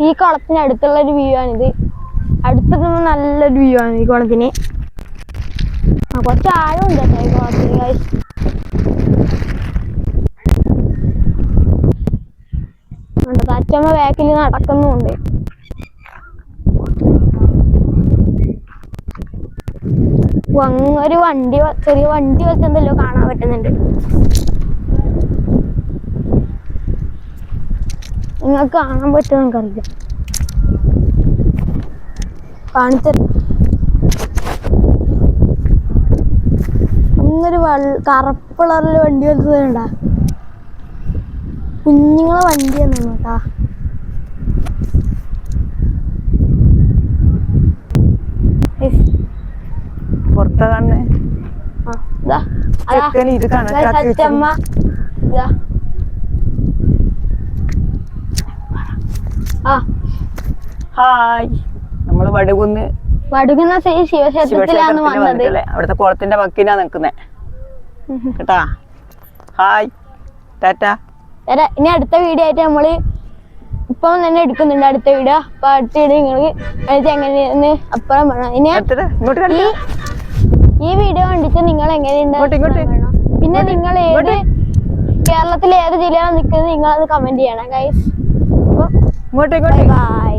ഈ കുളത്തിന് അടുത്തുള്ള ഒരു വ്യൂ ആണിത്. അടുത്തൊക്കെ നല്ലൊരു വ്യൂ ആണ് ഈ കുളത്തിന്. കുറച്ച് ആഴമുണ്ട് കേട്ടോ ഈ കുളത്തിന് ഗൈസ്. അച്ഛമ്മ ബാക്കിൽ നടക്കുന്നുണ്ട്. ഒരു വണ്ടി, ചെറിയ വണ്ടി വെച്ചെന്തല്ലോ കാണാൻ പറ്റുന്നുണ്ട്. നിങ്ങൾക്ക് കാണാൻ പറ്റുമോ നമുക്കറിയില്ല. കാണിച്ചു ഇന്നൊരു കറുപ്പ് കളറിൽ വണ്ടി വെച്ചതുണ്ടാ. കുഞ്ഞുങ്ങളെ വണ്ടിയാണ് കേട്ടാ. പുറത്ത കാണുന്നേ അച്ഛമ്മ ഹായ്, നമ്മള് വടുകുന്ന് ശിവക്ഷേത്രത്തിലാണ് വന്നത്. അവിടുത്തെ കുളത്തിന്റെ വക്കിനാ നിക്കുന്നേ കേട്ടാ. ഹായ്, ടാറ്റാ. ഇനി അടുത്ത വീഡിയോ ആയിട്ട് നമ്മള് ഇപ്പം തന്നെ എടുക്കുന്നുണ്ട് അടുത്ത വീഡിയോ. അപ്പൊ അടുത്ത വീഡിയോ നിങ്ങൾക്ക് എങ്ങനെയെന്ന് അപ്പുറം വേണം. ഇനി ഈ വീഡിയോ കണ്ടിട്ട് നിങ്ങൾ എങ്ങനെയുണ്ട്, പിന്നെ നിങ്ങൾ കേരളത്തിലെ ഏത് ജില്ലയിലാണ് നിൽക്കുന്നത് നിങ്ങളത് കമന്റ് ചെയ്യണം ഗൈസ്. ബൈ.